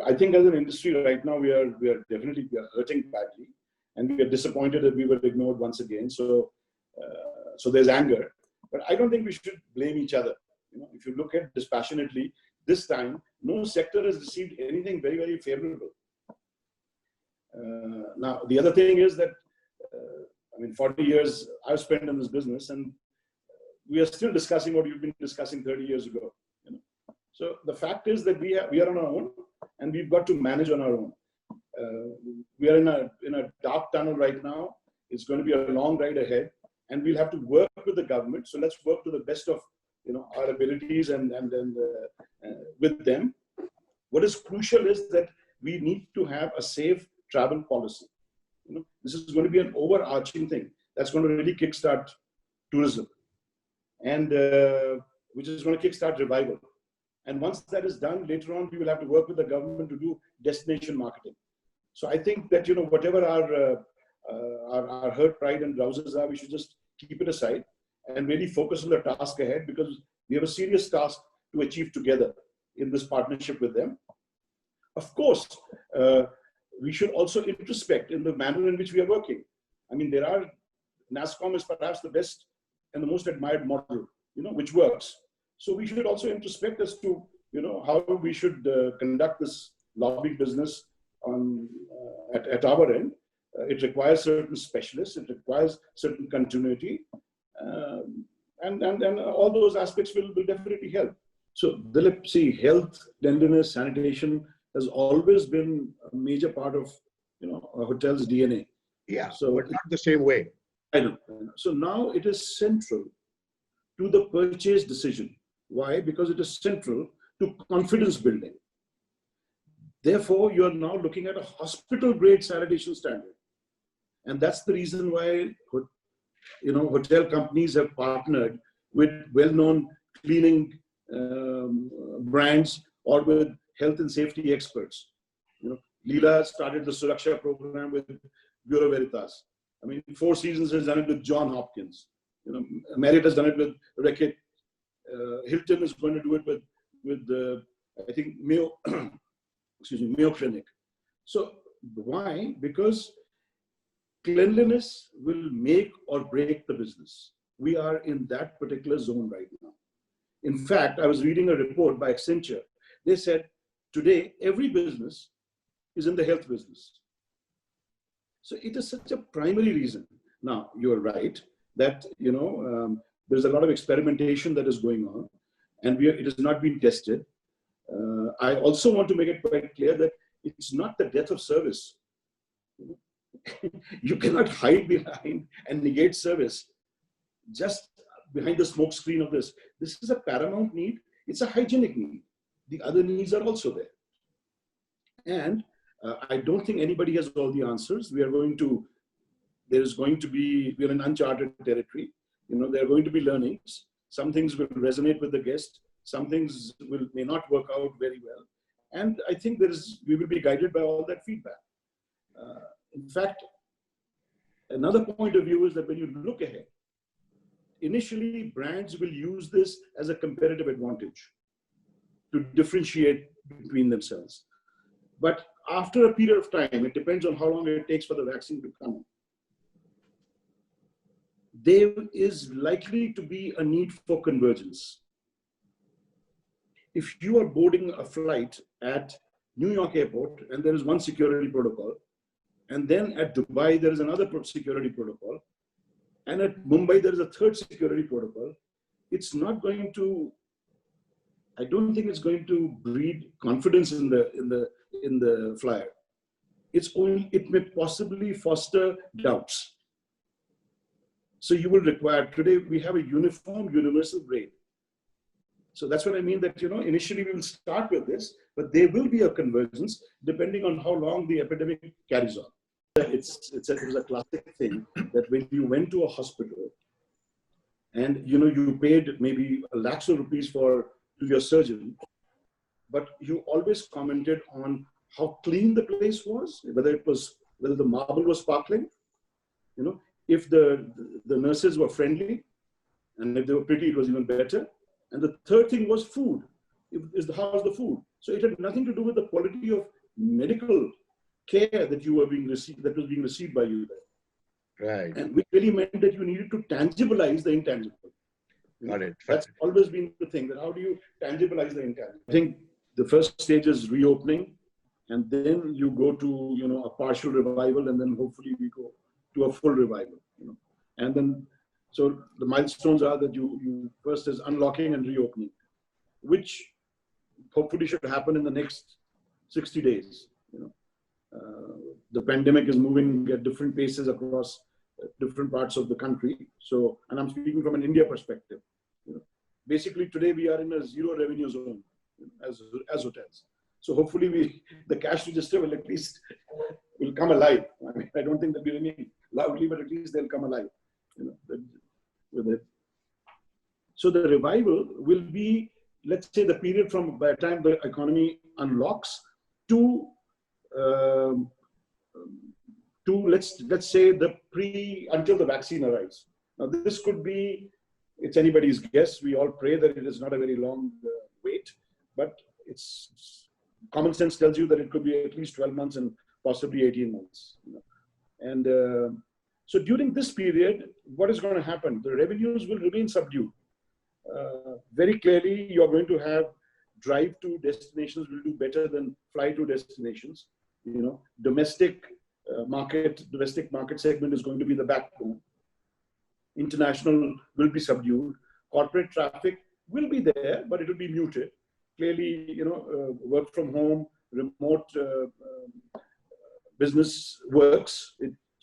I think as an industry right now, we are definitely hurting badly, and we are disappointed that we were ignored once again. So, so there's anger, but I don't think we should blame each other. You know, if you look at dispassionately, this time no sector has received anything very, very favorable. Now the other thing is that I mean, 40 years I've spent in this business, and we are still discussing what you've been discussing 30 years ago. You know? So the fact is that we are on our own, and we've got to manage on our own. We are in a dark tunnel right now. It's going to be a long ride ahead, and we'll have to work with the government. So let's work to the best of our abilities and with them. What is crucial is that we need to have a safe travel policy. You know, this is going to be an overarching thing that's going to really kickstart tourism, and which is going to kickstart revival. And once that is done, later on, we will have to work with the government to do destination marketing. So I think that, whatever our hurt pride and grouses are, we should just keep it aside and really focus on the task ahead, because we have a serious task to achieve together in this partnership with them. Of course, we should also introspect in the manner in which we are working. I mean, NASSCOM is perhaps the best and the most admired model, which works. So we should also introspect as to, how we should conduct this lobbying business at our end. It requires certain specialists, it requires certain continuity, and all those aspects will definitely help. So Dilip, see, health, cleanliness, sanitation has always been a major part of a hotel's DNA. Yeah, so but not the same way. I know. So now it is central to the purchase decision. Why? Because it is central to confidence building. Therefore, you are now looking at a hospital-grade sanitation standard. And that's the reason why, hotel companies have partnered with well-known cleaning brands or with health and safety experts. Leela started the Suraksha program with Bureau Veritas. I mean, Four Seasons has done it with John Hopkins. Marriott has done it with Reckitt. Hilton is going to do it with I think Mayo, Mayo Clinic. So why? Because cleanliness will make or break the business. We are in that particular zone right now. In fact, I was reading a report by Accenture. They said today every business is in the health business. So it is such a primary reason. Now, you're right that there's a lot of experimentation that is going on, and it has not been tested. I also want to make it quite clear that it's not the death of service. You cannot hide behind and negate service just behind the smoke screen of this. This is a paramount need. It's a hygienic need. The other needs are also there. And I don't think anybody has all the answers. We are in uncharted territory. There are going to be learnings. Some things will resonate with the guest. Some things may not work out very well. And I think we will be guided by all that feedback. In fact, another point of view is that when you look ahead, initially brands will use this as a competitive advantage to differentiate between themselves. But after a period of time, it depends on how long it takes for the vaccine to come. There is likely to be a need for convergence. If you are boarding a flight at New York airport and there is one security protocol, and then at Dubai there is another security protocol, and at Mumbai there is a third security protocol, it's not going to, I don't think it's going to breed confidence in the flyer. It may possibly foster doubts. So you will require, today we have a uniform, universal grade. So that's what I mean that, initially we will start with this, but there will be a convergence depending on how long the epidemic carries on. It was a classic thing that when you went to a hospital and, you paid maybe lakhs of rupees to your surgeon, but you always commented on how clean the place was, whether the marble was sparkling, if the nurses were friendly, and if they were pretty, it was even better. And the third thing was food. how's the food. So it had nothing to do with the quality of medical care that you were being received, that was being received by you there. Right. And which really meant that you needed to tangibilize the intangible. Got it. That's always been the thing, that how do you tangibilize the intangible? I think the first stage is reopening, and then you go to, a partial revival, and then hopefully we go to a full revival, And then, so the milestones are that you first is unlocking and reopening, which hopefully should happen in the next 60 days. The pandemic is moving at different paces across different parts of the country. So, and I'm speaking from an India perspective. Basically today we are in a zero revenue zone as hotels. So hopefully the cash register will at least will come alive. I mean, I don't think they'll be ringing loudly, but at least they'll come alive. With it. So the revival will be, let's say, the period from by the time the economy unlocks to let's say until the vaccine arrives. Now this could be, it's anybody's guess. We all pray that it is not a very long wait, but it's common sense tells you that it could be at least 12 months and possibly 18 months. And so during this period, what is going to happen? The revenues will remain subdued. Very clearly, you are going to have drive-to destinations will do better than fly-to destinations. Domestic market segment is going to be the backbone. International will be subdued. Corporate traffic will be there, but it will be muted. Clearly, work from home, remote business works.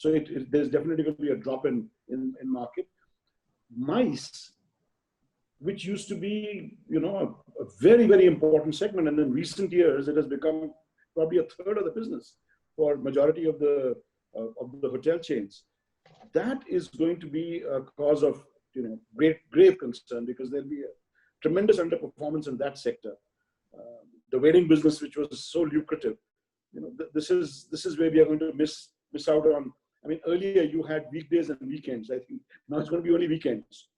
There's definitely going to be a drop in market. MICE, which used to be, a very, very important segment, and in recent years, it has become probably a third of the business for majority of the hotel chains. That is going to be a cause of, grave concern, because there'll be a tremendous underperformance in that sector. The wedding business, which was so lucrative, this is where we are going to miss out on. I mean, earlier you had weekdays and weekends. I think now it's going to be only weekends.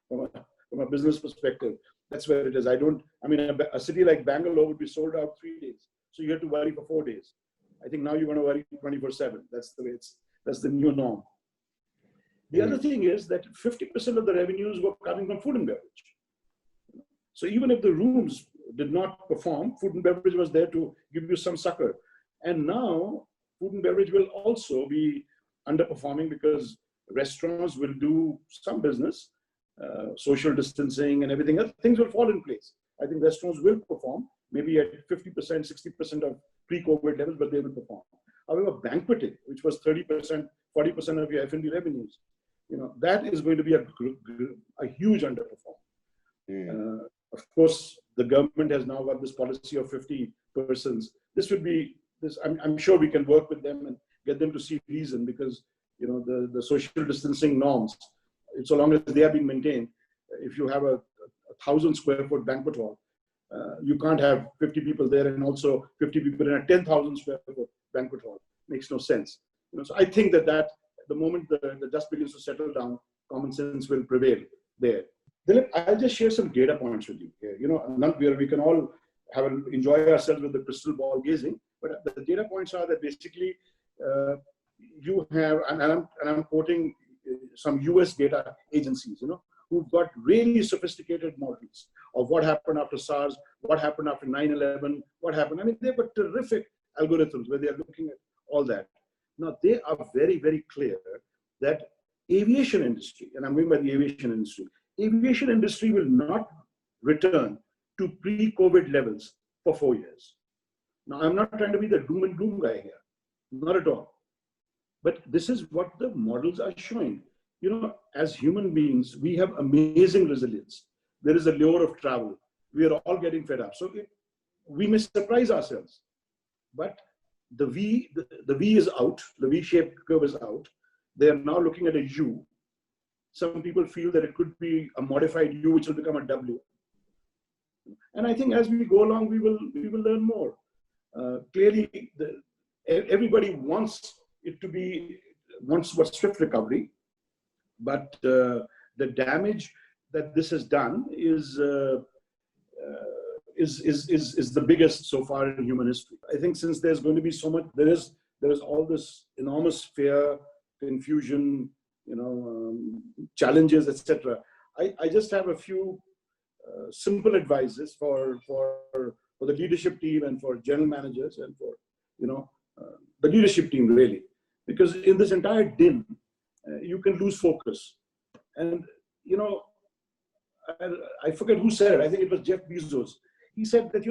From a business perspective, that's where it is. A city like Bangalore would be sold out 3 days, so you have to worry for 4 days. I think now you're going to worry 24/7. That's the way that's the new norm. The other thing is that 50% of the revenues were coming from food and beverage. So even if the rooms did not perform, food and beverage was there to give you some succor. And now food and beverage will also be underperforming because restaurants will do some business, social distancing and everything else. Things will fall in place. I think restaurants will perform, maybe at 50%, 60% of pre-COVID levels, but they will perform. However, banqueting, which was 30%, 40% of your F&B revenues, that is going to be a huge underperform. Of course, the government has now got this policy of 50 persons. I'm sure we can work with them and get them to see reason, because the social distancing norms, so long as they are being maintained, if you have a 1,000 square foot banquet hall, you can't have 50 people there and also 50 people in a 10,000 square foot banquet hall. Makes no sense. So I think that the moment the dust begins to settle down, common sense will prevail there. Dilip, I'll just share some data points with you here. We can all enjoy ourselves with the crystal ball gazing, but the data points are that basically you have, and I'm quoting some US data agencies, who've got really sophisticated models of what happened after SARS, what happened after 9/11, what happened. I mean, they've got terrific algorithms where they are looking at all that. Now, they are very, very clear that aviation industry, and I'm going by the aviation industry will not return to pre-COVID levels for 4 years. Now, I'm not trying to be the doom and gloom guy here, not at all. But this is what the models are showing. As human beings, we have amazing resilience. There is a lure of travel. We are all getting fed up. So we may surprise ourselves. But the V is out. The V-shaped curve is out. They are now looking at a U. Some people feel that it could be a modified U, which will become a W. And I think as we go along, we will learn more. Clearly, everybody wants swift recovery, but the damage that this has done is is the biggest so far in human history. I think since there's going to be so much, there is all this enormous fear, confusion, challenges, etc. I just have a few simple advices for the leadership team and for general managers and for the leadership team really, because in this entire din, you can lose focus. And I forget who said it. I think it was Jeff Bezos. He said that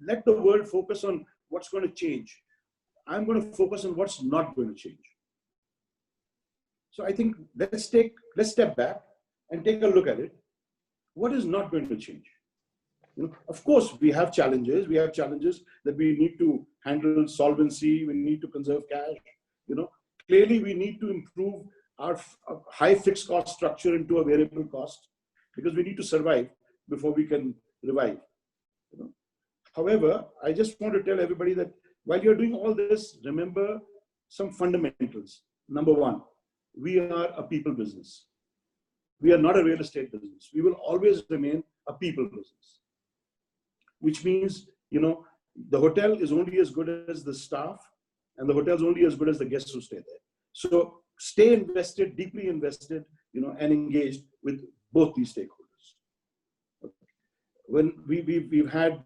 let the world focus on what's going to change. I'm going to focus on what's not going to change. So I think let's step back and take a look at it. What is not going to change? Of course, we have challenges. We have challenges that we need to handle: solvency. We need to conserve cash. Clearly, we need to improve our high fixed cost structure into a variable cost, because we need to survive before we can revive. However, I just want to tell everybody that while you're doing all this, remember some fundamentals. Number one, we are a people business. We are not a real estate business. We will always remain a people business, which means, the hotel is only as good as the staff, and the hotel is only as good as the guests who stay there. So stay invested, deeply invested, and engaged with both these stakeholders. When we've had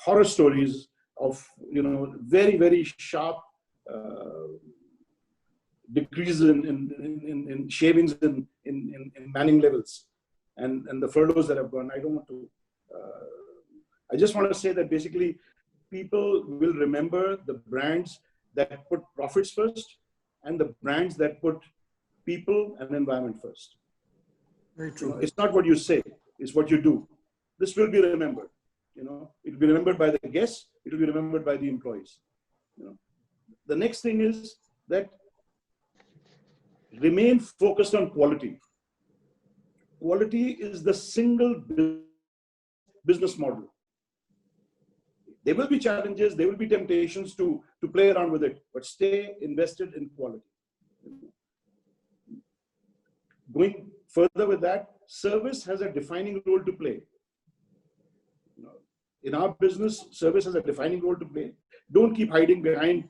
horror stories of, very, very sharp decreases in shavings in manning levels and the furloughs that have gone. I don't want to, I just want to say that basically people will remember the brands that put profits first and the brands that put people and environment first. Very true. It's not what you say, it's what you do. This will be remembered. It will be remembered by the guests, it will be remembered by the employees. The next thing is that remain focused on quality. Quality is the single business model. There will be challenges, there will be temptations to play around with it, but stay invested in quality. Going further with that, service has a defining role to play. In our business, service has a defining role to play. Don't keep hiding behind,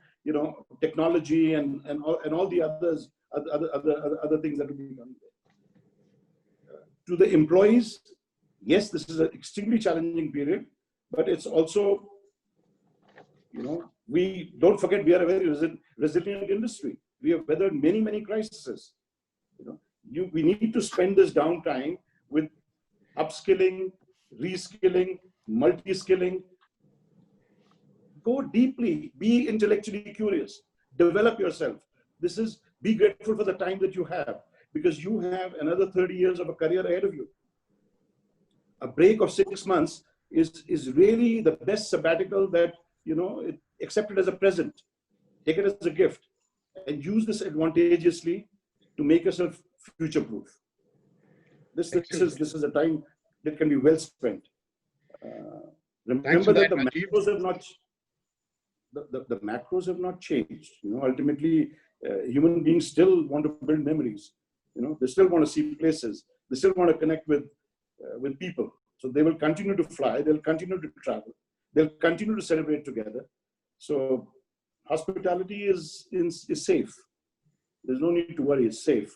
technology and all the other things that will be done there. To the employees, yes, this is an extremely challenging period, but it's also, we don't forget we are a very resilient industry. We have weathered many, many crises. We need to spend this downtime with upskilling, reskilling, multi-skilling. Go deeply, be intellectually curious, develop yourself. Be grateful for the time that you have, because you have another 30 years of a career ahead of you. A break of 6 months is really the best sabbatical that, accept it as a present, take it as a gift, and use this advantageously to make yourself future-proof. This is a time that can be well spent. Remember that the macros have not changed. Ultimately, human beings still want to build memories. They still want to see places. They still want to connect with people. So they will continue to fly. They'll continue to travel. They'll continue to celebrate together. So hospitality is safe. There's no need to worry. It's safe.